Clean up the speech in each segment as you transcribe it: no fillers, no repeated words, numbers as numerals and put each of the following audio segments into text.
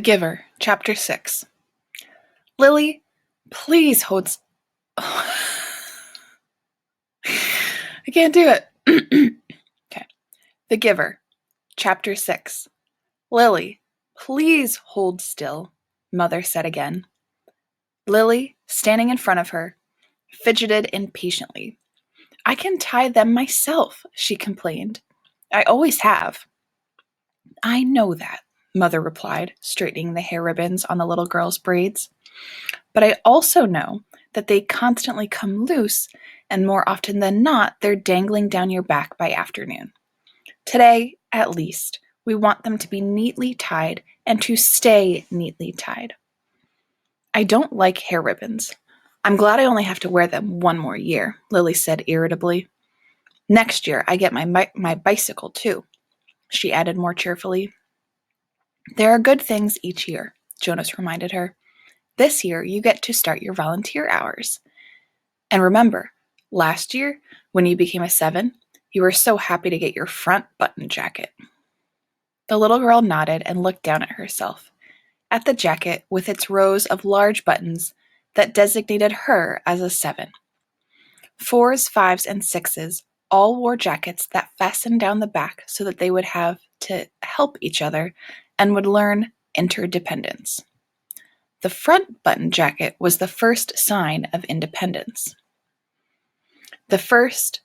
Giver, Chapter 6. Lily, please hold. I can't do it. Okay. The Giver, Chapter 6. Lily, please hold still, Mother said again. Lily, standing in front of her, fidgeted impatiently. I can tie them myself, she complained. I always have. I know that, Mother replied, straightening the hair ribbons on the little girl's braids. But I also know that they constantly come loose, and more often than not, they're dangling down your back by afternoon. Today, at least, we want them to be neatly tied and to stay neatly tied. I don't like hair ribbons. I'm glad I only have to wear them one more year, Lily said irritably. Next year, I get my bicycle, too, she added more cheerfully. There are good things each year, Jonas reminded her. This year, you get to start your volunteer hours. And remember, last year, when you became a 7, you were so happy to get your front button jacket. The little girl nodded and looked down at herself, at the jacket with its rows of large buttons that designated her as a 7. 4s, 5s, and 6s all wore jackets that fastened down the back so that they would have to help each other and would learn interdependence. The front button jacket was the first sign of independence. The first,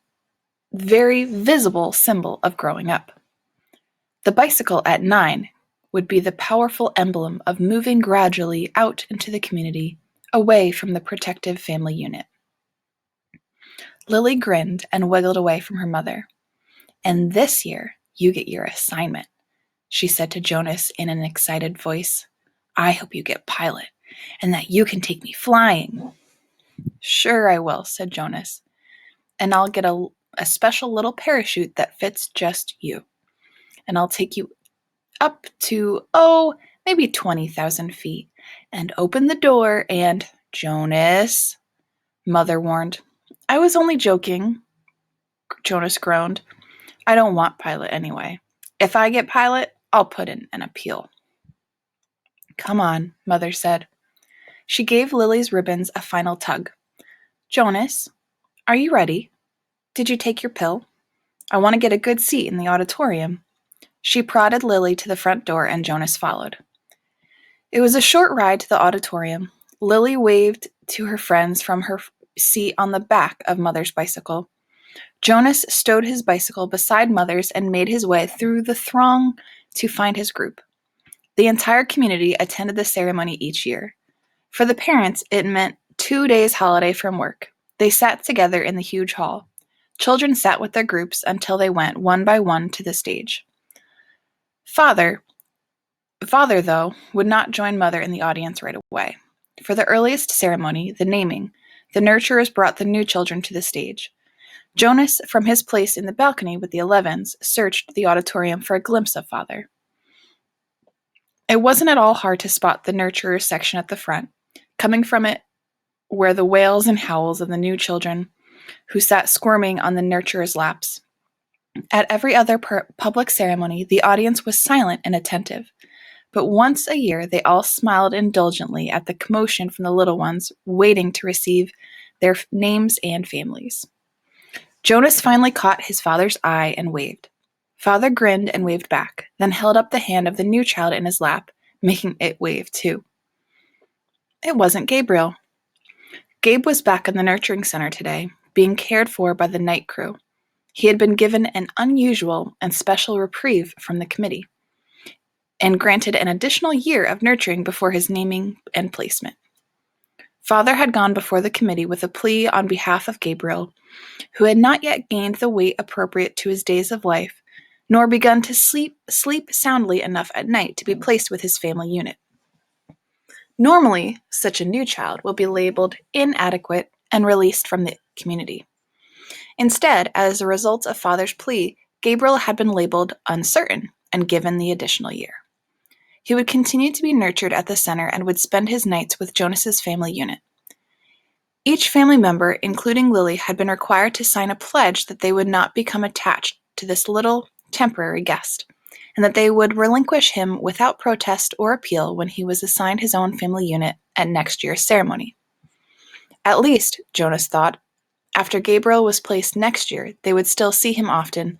very visible symbol of growing up. The bicycle at 9 would be the powerful emblem of moving gradually out into the community, away from the protective family unit. Lily grinned and wiggled away from her mother. And this year, you get your assignment, she said to Jonas in an excited voice. I hope you get pilot, and that you can take me flying. Sure I will, said Jonas. And I'll get a special little parachute that fits just you. And I'll take you up to, maybe 20,000 feet, and open the door and, Jonas, Mother warned. I was only joking, Jonas groaned. I don't want pilot anyway. If I get pilot, I'll put in an appeal. Come on, Mother said. She gave Lily's ribbons a final tug. Jonas, are you ready? Did you take your pill? I want to get a good seat in the auditorium. She prodded Lily to the front door and Jonas followed. It was a short ride to the auditorium. Lily waved to her friends from her seat on the back of Mother's bicycle. Jonas stowed his bicycle beside Mother's and made his way through the throng to find his group. The entire community attended the ceremony each year. For the parents, it meant 2 days holiday from work. They sat together in the huge hall. Children sat with their groups until they went one by one to the stage. Father, though, would not join Mother in the audience right away. For the earliest ceremony, the naming, the nurturers brought the new children to the stage. Jonas, from his place in the balcony with the 11s, searched the auditorium for a glimpse of Father. It wasn't at all hard to spot the nurturers section at the front. Coming from it were the wails and howls of the new children who sat squirming on the nurturers' laps. At every other public ceremony, the audience was silent and attentive. But once a year, they all smiled indulgently at the commotion from the little ones waiting to receive their names and families. Jonas finally caught his father's eye and waved. Father grinned and waved back, then held up the hand of the new child in his lap, making it wave too. It wasn't Gabriel. Gabe was back in the nurturing center today, being cared for by the night crew. He had been given an unusual and special reprieve from the committee, and granted an additional year of nurturing before his naming and placement. Father had gone before the committee with a plea on behalf of Gabriel, who had not yet gained the weight appropriate to his days of life, nor begun to sleep soundly enough at night to be placed with his family unit. Normally, such a new child will be labeled inadequate and released from the community. Instead, as a result of Father's plea, Gabriel had been labeled uncertain and given the additional year. He would continue to be nurtured at the center and would spend his nights with Jonas's family unit. Each family member, including Lily, had been required to sign a pledge that they would not become attached to this little temporary guest, and that they would relinquish him without protest or appeal when he was assigned his own family unit at next year's ceremony. At least, Jonas thought, after Gabriel was placed next year, they would still see him often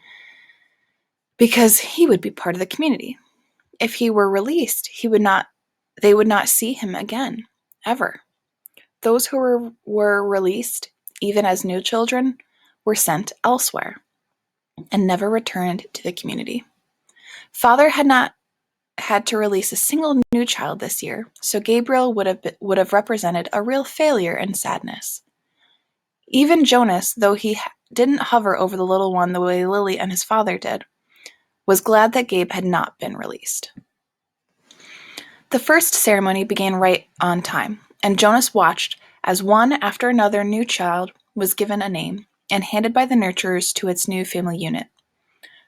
because he would be part of the community. If he were released, they would not see him again, ever. Those who were released, even as new children, were sent elsewhere and never returned to the community. Father had not had to release a single new child this year, so Gabriel would have represented a real failure and sadness. Even Jonas, though he didn't hover over the little one the way Lily and his father did, was glad that Gabe had not been released. The first ceremony began right on time, and Jonas watched as one after another new child was given a name and handed by the nurturers to its new family unit.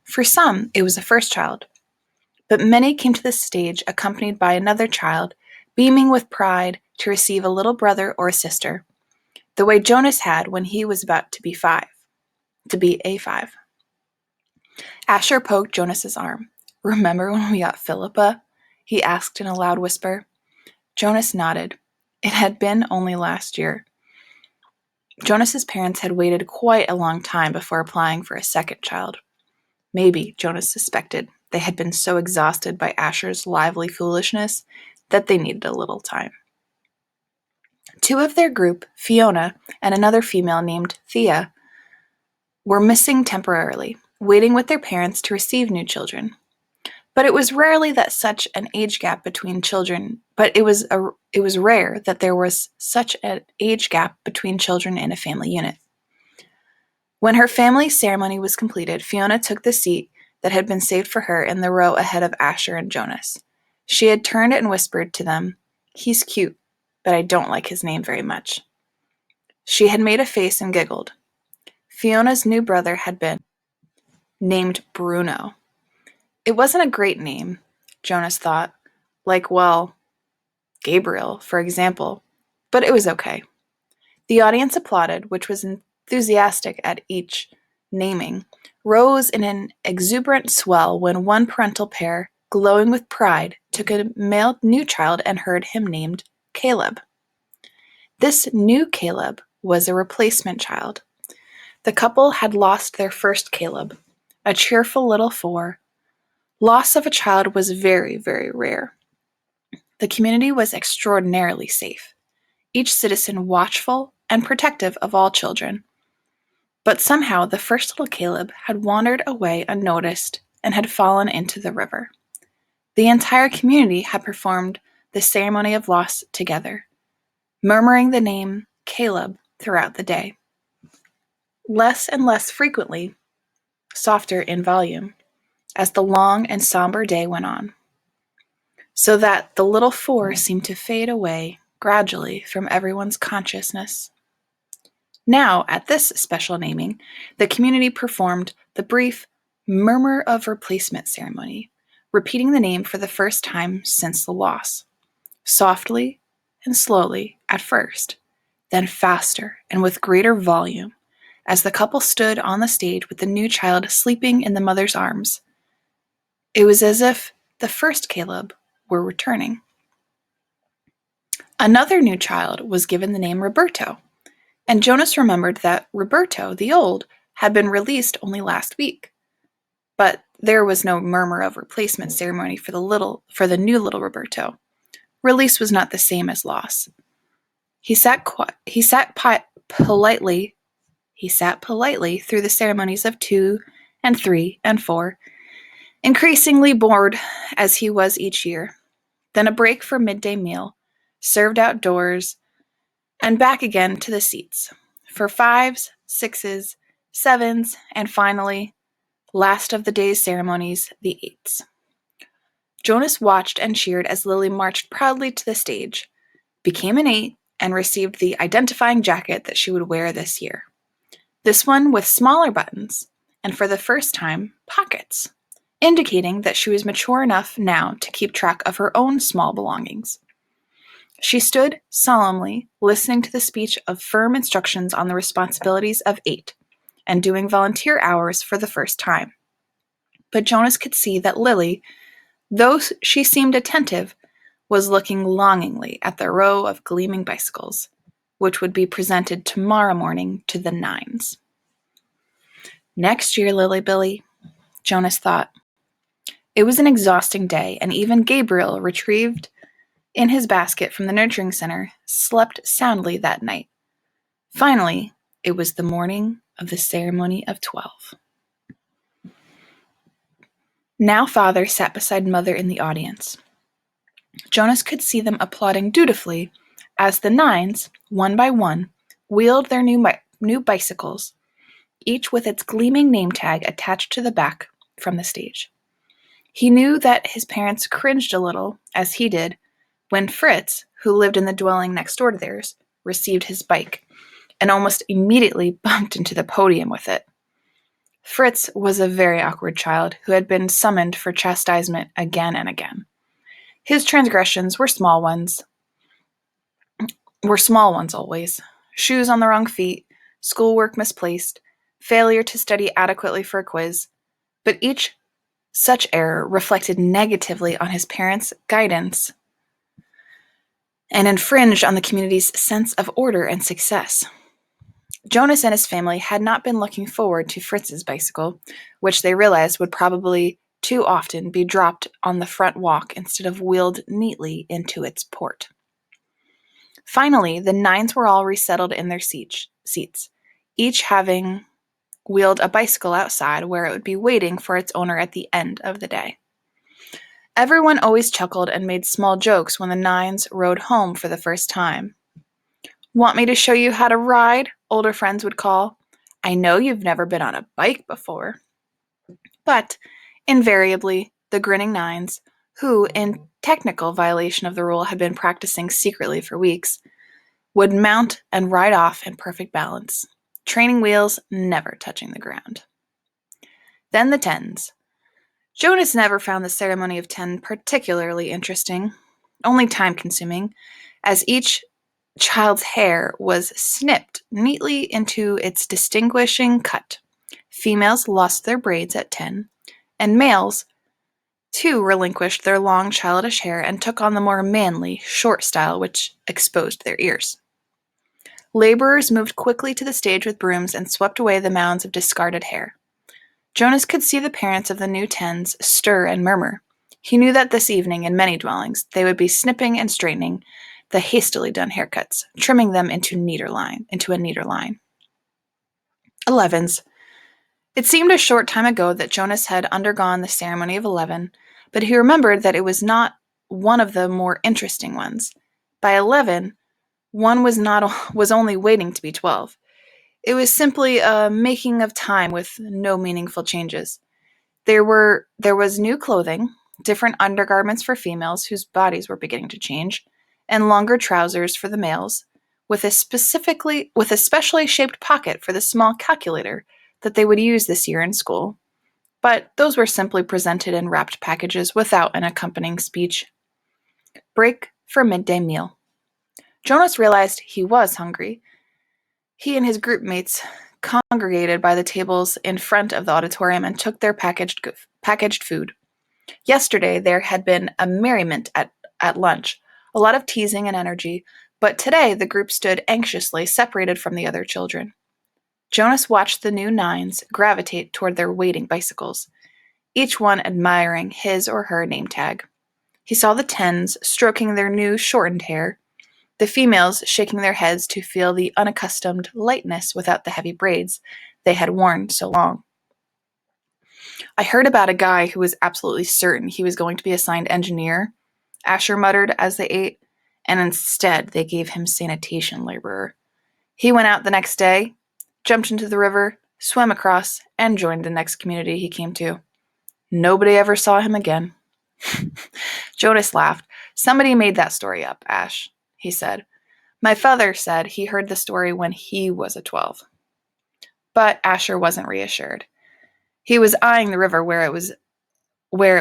For some, it was a first child, but many came to the stage accompanied by another child, beaming with pride to receive a little brother or sister, the way Jonas had when he was about to be a 5. Asher poked Jonas's arm. "Remember when we got Philippa?" he asked in a loud whisper. Jonas nodded. It had been only last year. Jonas's parents had waited quite a long time before applying for a second child. Maybe, Jonas suspected, they had been so exhausted by Asher's lively foolishness that they needed a little time. 2 of their group, Fiona and another female named Thea, were missing temporarily, waiting with their parents to receive new children. But it was rare that there was such an age gap between children in a family unit. When her family ceremony was completed, Fiona took the seat that had been saved for her in the row ahead of Asher and Jonas. She had turned and whispered to them, "He's cute, but I don't like his name very much." She had made a face and giggled. Fiona's new brother had been named Bruno. It wasn't a great name, Jonas thought, like, well, Gabriel, for example, but it was okay. The audience applauded, which was enthusiastic at each naming, rose in an exuberant swell when one parental pair, glowing with pride, took a male new child and heard him named Caleb. This new Caleb was a replacement child. The couple had lost their first Caleb, a cheerful little 4. Loss of a child was very, very rare. The community was extraordinarily safe, each citizen watchful and protective of all children. But somehow the first little Caleb had wandered away unnoticed and had fallen into the river. The entire community had performed the ceremony of loss together, murmuring the name Caleb throughout the day. Less and less frequently, softer in volume, as the long and somber day went on, so that the little 4 seemed to fade away gradually from everyone's consciousness. Now, at this special naming, the community performed the brief murmur of replacement ceremony, repeating the name for the first time since the loss, softly and slowly at first, then faster and with greater volume, as the couple stood on the stage with the new child sleeping in the mother's arms. It was as if the first Caleb were returning. Another new child was given the name Roberto, and Jonas remembered that Roberto, the old, had been released only last week. But there was no murmur of replacement ceremony for the new little Roberto. Release was not the same as loss. He sat politely through the ceremonies of 2 and 3 and 4, increasingly bored as he was each year. Then a break for midday meal, served outdoors, and back again to the seats, for 5s, 6s, 7s, and finally, last of the day's ceremonies, the 8s. Jonas watched and cheered as Lily marched proudly to the stage, became an 8, and received the identifying jacket that she would wear this year. This one with smaller buttons, and for the first time, pockets, indicating that she was mature enough now to keep track of her own small belongings. She stood solemnly, listening to the speech of firm instructions on the responsibilities of 8, and doing volunteer hours for the first time. But Jonas could see that Lily, though she seemed attentive, was looking longingly at the row of gleaming bicycles, which would be presented tomorrow morning to the Nines. Next year, Lily Billy, Jonas thought. It was an exhausting day, and even Gabriel, retrieved in his basket from the nurturing center, slept soundly that night. Finally, it was the morning of the ceremony of 12. Now Father sat beside Mother in the audience. Jonas could see them applauding dutifully as the Nines, one by one, wheeled their new bicycles, each with its gleaming name tag attached to the back, from the stage. He knew that his parents cringed a little, as he did, when Fritz, who lived in the dwelling next door to theirs, received his bike and almost immediately bumped into the podium with it. Fritz was a very awkward child who had been summoned for chastisement again and again. His transgressions were small ones always. Shoes on the wrong feet, schoolwork misplaced, failure to study adequately for a quiz, but each such error reflected negatively on his parents' guidance and infringed on the community's sense of order and success. Jonas and his family had not been looking forward to Fritz's bicycle, which they realized would probably too often be dropped on the front walk instead of wheeled neatly into its port. Finally, the Nines were all resettled in their seats, each having wheeled a bicycle outside where it would be waiting for its owner at the end of the day. Everyone always chuckled and made small jokes when the Nines rode home for the first time. "Want me to show you how to ride?" older friends would call. "I know you've never been on a bike before." But, invariably, the grinning Nines, who, in technical violation of the rule, had been practicing secretly for weeks, would mount and ride off in perfect balance, training wheels never touching the ground. Then the Tens. Jonas never found the ceremony of 10 particularly interesting, only time-consuming, as each child's hair was snipped neatly into its distinguishing cut. Females lost their braids at 10, and males, too, relinquished their long childish hair and took on the more manly, short style which exposed their ears. Laborers moved quickly to the stage with brooms and swept away the mounds of discarded hair. Jonas could see the parents of the new Tens stir and murmur. He knew that this evening, in many dwellings, they would be snipping and straightening the hastily done haircuts, trimming them into a neater line. 11s. It seemed a short time ago that Jonas had undergone the ceremony of 11, but he remembered that it was not one of the more interesting ones. By 11, one was only waiting to be 12. It was simply a making of time with no meaningful changes. There was new clothing, different undergarments for females whose bodies were beginning to change, and longer trousers for the males, with a specially shaped pocket for the small calculator that they would use this year in school. But those were simply presented in wrapped packages without an accompanying speech. Break for midday meal. Jonas realized he was hungry. He and his group mates congregated by the tables in front of the auditorium and took their packaged food. Yesterday there had been a merriment at lunch, a lot of teasing and energy, but today the group stood anxiously separated from the other children. Jonas watched the new Nines gravitate toward their waiting bicycles, each one admiring his or her name tag. He saw the Tens stroking their new shortened hair, the females shaking their heads to feel the unaccustomed lightness without the heavy braids they had worn so long. "I heard about a guy who was absolutely certain he was going to be assigned engineer," Asher muttered as they ate, "and instead they gave him sanitation laborer. He went out the next day, jumped into the river, swam across, and joined the next community he came to. Nobody ever saw him again." Jonas laughed. "Somebody made that story up, Ash," he said. "My father said he heard the story when he was a 12. But Asher wasn't reassured. He was eyeing the river where it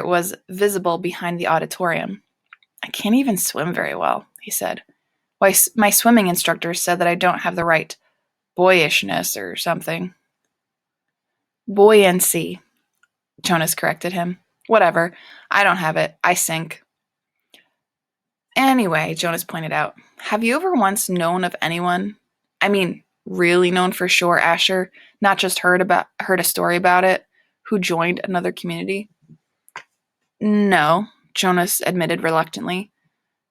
was visible behind the auditorium. "I can't even swim very well," he said. "Why, my swimming instructor said that I don't have the right boyishness or something." Buoyancy. Jonas corrected him. Whatever. I don't have it. I sink. Anyway, Jonas pointed out, have you ever once known of anyone, I mean, really known for sure, Asher, not just heard a story about it, who joined another community? No, Jonas admitted reluctantly.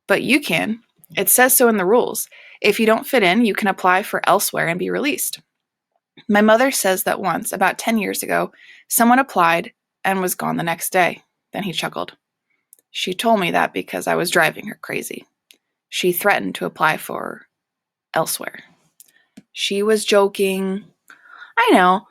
But you can. It says so in the rules. If you don't fit in, you can apply for elsewhere and be released. My mother says that once, about 10 years ago, someone applied and was gone the next day. Then he chuckled. She told me that because I was driving her crazy. She threatened to apply for elsewhere. She was joking. I know,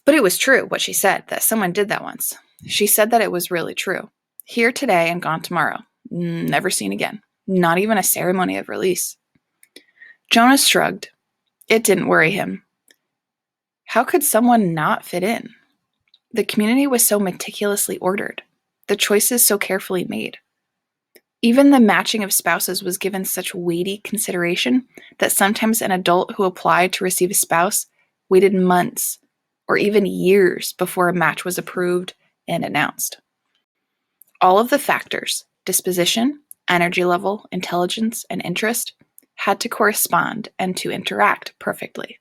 but it was true what she said, that someone did that once. She said that it was really true. Here today and gone tomorrow. Never seen again. Not even a ceremony of release. Jonas shrugged. It didn't worry him. How could someone not fit in? The community was so meticulously ordered, the choices so carefully made. Even the matching of spouses was given such weighty consideration that sometimes an adult who applied to receive a spouse waited months or even years before a match was approved and announced. All of the factors, disposition, energy level, intelligence, and interest, had to correspond and to interact perfectly.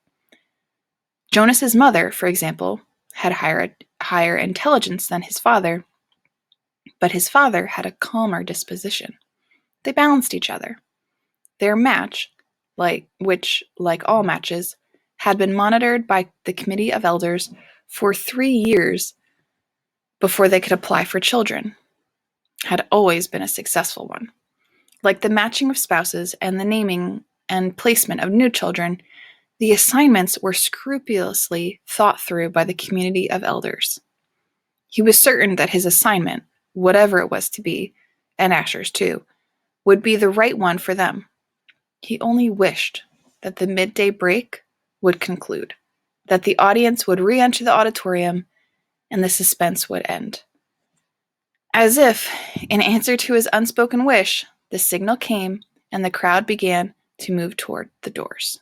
Jonas's mother, for example, had higher intelligence than his father, but his father had a calmer disposition. They balanced each other. Their match, which, like all matches, had been monitored by the Committee of Elders for 3 years before they could apply for children, had always been a successful one. Like the matching of spouses and the naming and placement of new children, the assignments were scrupulously thought through by the Committee of Elders. He was certain that his assignment, whatever it was to be, and Asher's too, would be the right one for them. He only wished that the midday break would conclude, that the audience would re-enter the auditorium, and the suspense would end. As if, in answer to his unspoken wish, the signal came and the crowd began to move toward the doors.